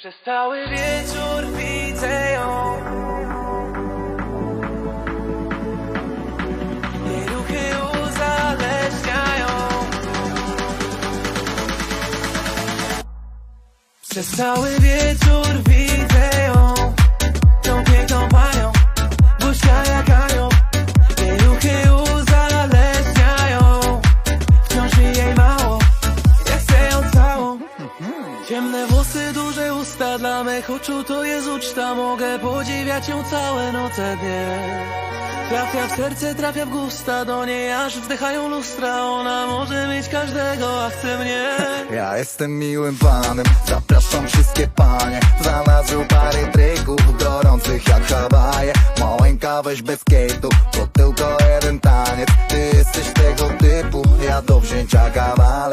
Przez cały wieczór widzę ją. Jej ruchy uzależniają. Przez cały wieczór widzę ją. Tą piękną panią, błyska jak anioł. Jej ruchy uzależniają. Wciąż mi jej mało, ja chcę ją całą. Ciemne włosy, duże usta, dla mych oczu to jest uczta. Mogę podziwiać ją całe noce, dnie. Trafia w serce, trafia w gusta, do niej aż wzdychają lustra. Ona może mieć każdego, a chce mnie. Ja jestem miłym panem, zapraszam wszystkie panie. Znalazł parę trików gorących jak Hawaje. Małenka, weź bez kejtu, to tylko jeden taniec. Ty jesteś tego typu, ja do wzięcia kawaler.